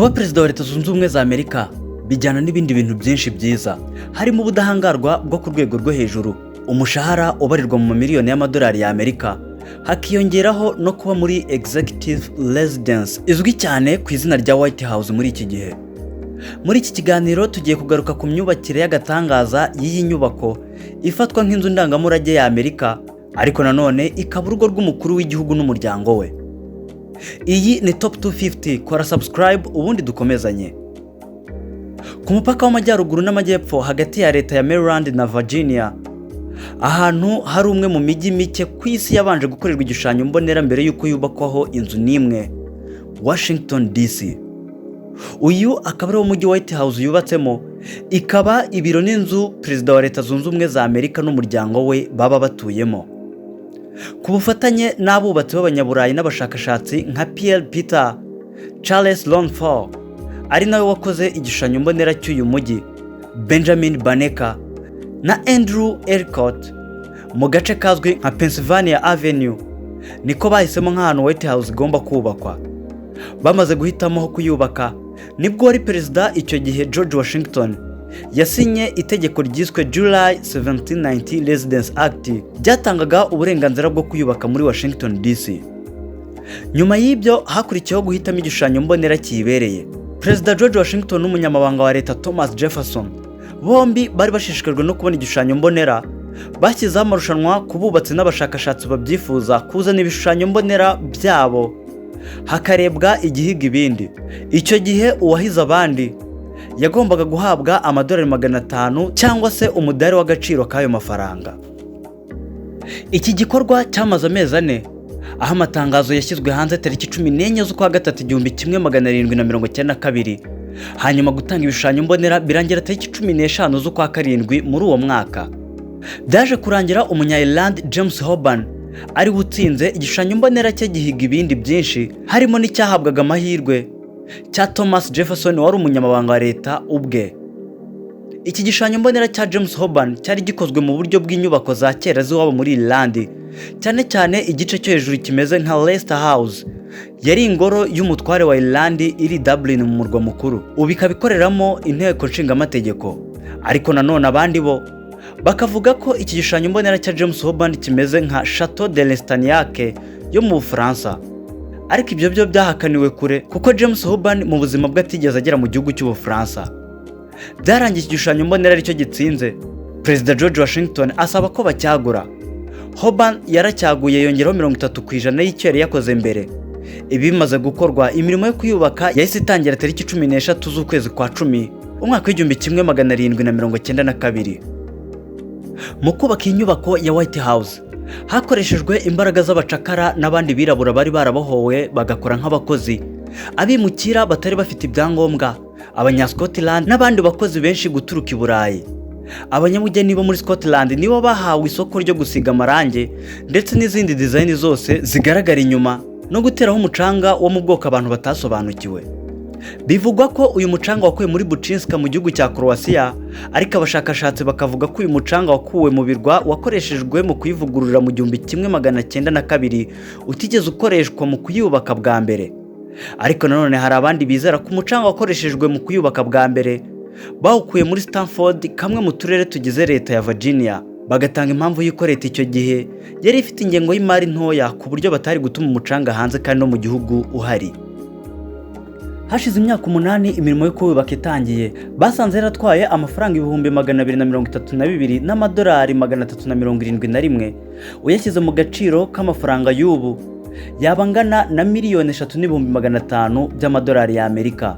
Kuba perezida wa Leta Zunze Ubumwe za Amerika bijyana n'ibindi bintu byinshi byiza, harimo ubudahangarwa bwo ku rwego rwo hejuru, umushahara ubarirwa mu miliyoni y'amadolari ya Amerika, hakiyongeraho no kuba muri executive residence izwi cyane ku izina rya White House muri iki gihe. Muri iki kiganiro tugiye kugaruka ku myubakire y'agatangaza y'iyi nyubako ifatwa nk'inzu ndangamurage ya Amerika, ariko nanone ikaba urugo rw'umukuru w'igihugu n'umuryango we. Iyi ni Top 250, kora subscribe ubundi dukomezanye. Ku mupaka w'amajyaruguru n'amajyepfo hagati ya leta ya Maryland na Virginia, ahantu hari umwe mu mijyi mike ku isi yabanje gukorerwa igishushanyo mbonera mbere y'uko yubakwaho inzu n'imwe, Washington DC. Uyu akaba ari wo mujyi White House yubatsemo, ikaba ibiro n'inzu perezida wa Leta Zunze Ubumwe za Amerika n'umuryango we baba batuyemo. Ku bufatanye n'abubatsi b'abanyaburayi n'abashakashatsi nka Pierre Peter, Charles Lonfort, ari nawe wakoze igishushanyo mbonera cy'uyu mujyi, Benjamin Banneker na Andrew Ellicott, mu gace kazwi nka Pennsylvania Avenue, niko bahisemo nk'ahantu White House igomba kubakwa. Bamaze guhitamo aho kuyubaka, nibwo wari perezida icyo gihe George Washington yasinye itegeko ryiswe July 1790 Residence Act, ryatangaga uburenganzira bwo kuyubaka muri Washington DC. Nyuma y'ibyo hakurikiyeho guhitamo igishushanyo mbonera kibereye. Perezida George Washington n'umunyamabanga wa leta Thomas Jefferson, bombi bari bashishikajwe no kubona igishushanyo mbonera, bashyizeho amarushanwa ku bubatsi n'abashakashatsi babyifuza kuzana ibishushanyo mbonera byabo, hakarebwa igihiga ibindi. Icyo gihe uwahize abandi yagombaga guhabwa amadolari 500 cyangwa se umudari w'agaciro k'ayo mafaranga. Iki gikorwa cyamaze amezi 4, aho amatangazo yashyizwe hanze tariki 14 z'ukwa gatatu 1792, hanyuma gutanga ibishushanyo mbonera birangira tariki 15 z'ukwa karindwi muri uwo mwaka. Byaje kurangira umunya-Ireland James Hoban ari gutsinze igishushanyo mbonera cye gihiga ibindi byinshi, harimo n'icyahabwaga amahirwe cya Thomas Jefferson wari umunyamabanga wa leta ubwe. Iki gishushanyo mbonera cya James Hoban cyari gikozwe mu buryo bw'inyubako za kera z'iwabo muri Ireland, cyane cyane igice cyo hejuru kimeze nka Leicester House, yari ingoro y'umutware wa Ireland iri Dublin mu murwa mukuru, ubu ikaba ikoreramo inteko nshingamategeko. Ariko nanone abandi bo bakavuga ko iki gishushanyo mbonera cya James Hoban kimeze nka Chateau de l'Estagnac yo mu Bufaransa, ariko ibyo byo byahakaniwe kure kuko James Hoban mu buzima bwe atigeze agera mu gihugu cy'Ubufaransa. Byarangiye iki gishushanyo mbonera aricyo gitsinze, Perezida George Washington asaba ko bacyagura. Hoban yaracyaguye yongeraho 30% y'icyo yari yakoze mbere. Ibi bimaze gukorwa, imirimo yo kuyubaka yahise itangira tariki 13 z'ukwezi kwa 10 umwaka w'1792. Mu kubaka inyubako ya White House hakoreshejwe imbaraga z'abacakara n'abandi birabura bari barabohowe bagakora nk'abakozi, abimukira batari bafite ibyangombwa, abanya-Scotland n'abandi bakozi benshi guturuka i Burayi. Abanyamugeni bo muri Scotland nibo bahawe isoko ryo gusiga amarange ndetse n'izindi design zose zigaragara inyuma, no guteraho umucanga wo mu bwoko abantu batasobanukiwe. Bivugwa ko uyu mucanga wakuwe muri Buchinska mu gihugu cya Croatia, ariko abashakashatsi bakavuga ko uyu mucanga wakuwe mu birwa wakoreshejwe mu kuyivugurura mu 1902 utigeze ukoreshwa mu kuyubaka bwa mbere. Ariko nanone hari abandi bizera ko umucanga wakoreshejwe mu kuyubaka bwa mbere bawukuye muri Stanford, kamwe mu turere tugize leta ya Virginia, bagatanga impamvu y'uko leta icyo gihe yari ifite ingengo y'imari ntoya ku buryo batari gutuma umucanga hanze kandi no mu gihugu uhari. Hashize imyaka 8 imirimo yo kubaka itangiye, basanze yaratwaye amafaranga 232 n'amadolari 371, uyashyize mu gaciro k'amafaranga y'ubu yabangana na miliyoni 3,500,000 by'amadolari ya Amerika.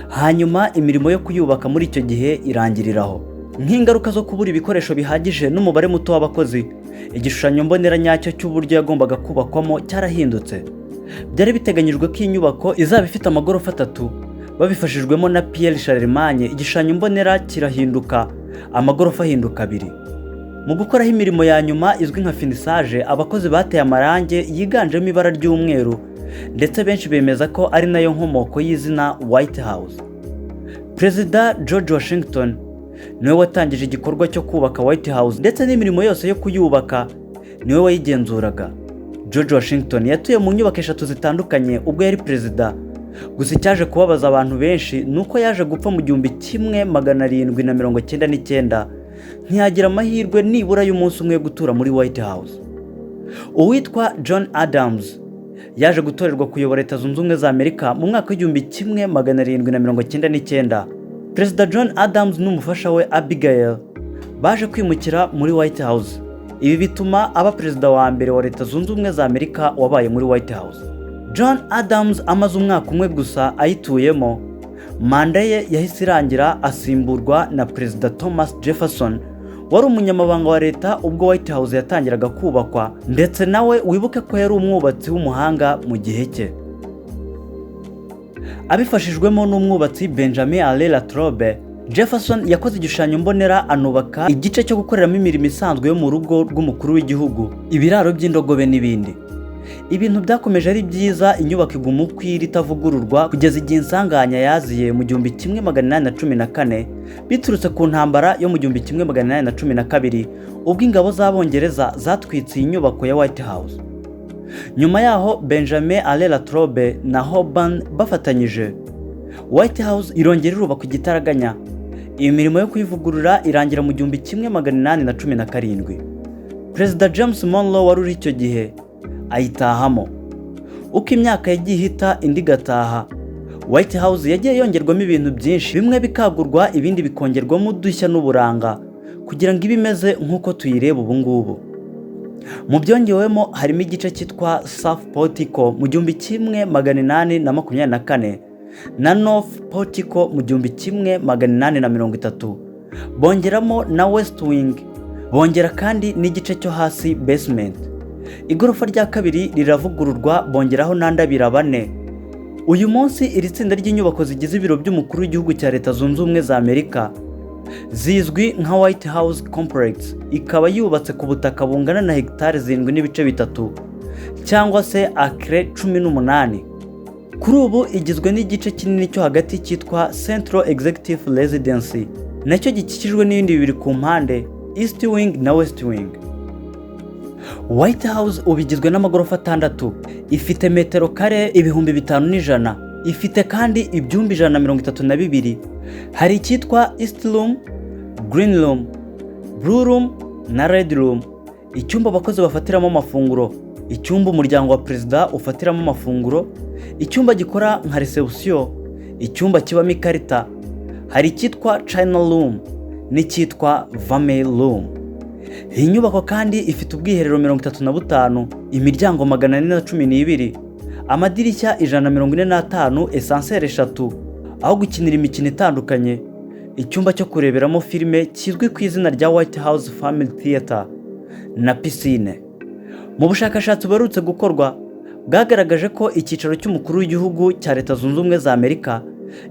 Hanyuma imirimo yo kuyubaka muri icyo gihe irangiriraho. Nk'ingaruka zo kubura ibikoresho bihagije n'umubare muto w'abakozi, igishushanyo mbonera nyacyo cy'uburyo yagombaga kubakwamo cyarahindutse. Byari biteganyijwe ko inyubako izaba ifite amagorofa 3, babifashijwemo na Pierre Charlemagne. Igishushanyo mbonera kirahinduka, amagorofa ahinduka 2. Mu gukoraho imirimo ya nyuma izwi nka finissage, abakozi bateye amarange yiganjemo ibara ry'umweru, ndetse benshi bemeza ko ari nayo nkomoko y'izina White House. Perezida George Washington niwe watangije igikorwa cyo kubaka White House, ndetse n'imirimo yose yo kuyubaka niwe wayigenzuraga. George Washington yatuye mu nyubako 3 zitandukanye ubwo yari perezida, gusa icyaje kubabaza abantu benshi ni uko yaje gupfa mu 1799 ntiyagira amahirwe nibura y'umunsi umwe gutura muri White House. Uwitwa John Adams yaje gutorerwa kuyobora Leta Zunze Ubumwe za Amerika mu mwaka w'1799. Perezida John Adams n'umufasha we Abigail baje kwimukira muri White House. Ibi bituma aba perezida wa mbere wa Leta Zunze Ubumwe za Amerika wabaye muri White House. John Adams amaze umwaka umwe gusa ayituyemo, manda ye yahise irangira asimburwa na Perezida Thomas Jefferson wari umunyamabanga wa leta ubwo White House yatangiraga kubakwa, ndetse nawe wibuke ko yari umwubatsi w'umuhanga mu gihe cye. Abifashijwemo n'umwubatsi Benjamin Latrobe, Jefferson yakoze igishushanyo mbonera anubaka igice cyo gukoreramo imirimo isanzwe yo mu rugo rw'umukuru w'igihugu, ibiraro by'indogobe n'ibindi. Ibintu byakomeje ari byiza, inyubako iguma ukwira itavugururwa kugeza igihe insanganya yaziye mu 1814 biturutse ku ntambara yo mu 1812 ubwo ingabo z'Abongereza zatwitse iyi nyubako ya White House. Nyuma yaho Benjamin Latrobe na Hoban bafatanyije, White House irongera irubakwa igitaraganya. Iyi mirimo yo kuyivugurura irangira mu 1817. Perezida James Monroe wari uri icyo gihe ayitahamo. Uko imyaka yagiye ihita indi gataha, White House yagiye yongerwamo ibintu byinshi, bimwe bikagurwa ibindi bikongerwamo udushya n'uburanga kugira ngo ibimeze nk'uko tuyireba ubu ngubu. Mu byongewemo harimo igice cyitwa South Portico mu 1824 na North Portico mu 1830, bongeramo na West Wing, bongera kandi n'igice cyo hasi basement. Igorofa rya kabiri riravugururwa bongeraho n'andabira 4. Uyu munsi iri tsinda ry'inyubako zigize ibiro by'umukuru w'igihugu cya Leta Zunze Ubumwe za Amerika zizwi nka White House Complex, ikaba yubatse ku butaka bungana na hegitari 7.3 cyangwa se acre 18. Kuri ubu igizwe n'igice kinini cyo hagati cyitwa Central Executive Residency, nacyo gikikijwe n'ibindi bibiri ku mpande, East Wing na West Wing. White House ubigizwe n'amagorofa 6, ifite metero kare 5100, ifite kandi ibyumba 132. Hari icyitwa East Room, Green Room, Blue Room na Red Room, icyumba abakozi bafatiramo amafunguro, icyumba umuryango wa perezida ufatiramo amafunguro, icyumba gikora nka reception, icyumba kibamo ikarita. Hari icyitwa China Room n'icyitwa Family Room. Iyi nyubako kandi ifite ubwiherero 35, imiryango 412, amadirishya 145, esanseri 3, aho gukinira imikino itandukanye, icyumba cyo kureberamo filime kizwi ku izina rya White House Family Theater na piscine. Mu bushakashatsi buherutse gukorwa bwagaragaje ko icyicaro cy'umukuru w'igihugu cya Leta Zunze Ubumwe za Amerika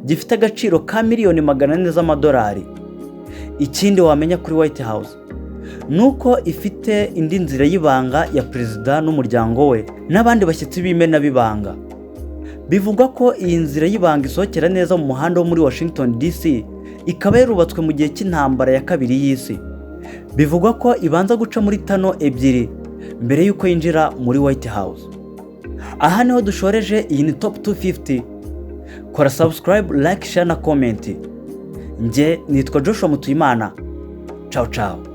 gifite agaciro ka miliyoni 400 z'amadolari. Ikindi wamenya kuri White House nuko ifite indi nzira y'ibanga ya perezida n'umuryango we n'abandi bashyitsi b'imena bibanga. Bivugwa ko iyi nzira y'ibanga isohokera neza mu muhanda wo muri Washington DC, ikaba yarubatswe mu gihe cy'intambara ya kabiri y'isi. Bivugwa ko ibanza guca muri tano ebyiri mbere y'uko yinjira muri White House. Aha niho dushoreje iyi ni Top 250. Kora subscribe, like, share na comment. Nge nitwa Joshua Mutuyimana. Ciao ciao.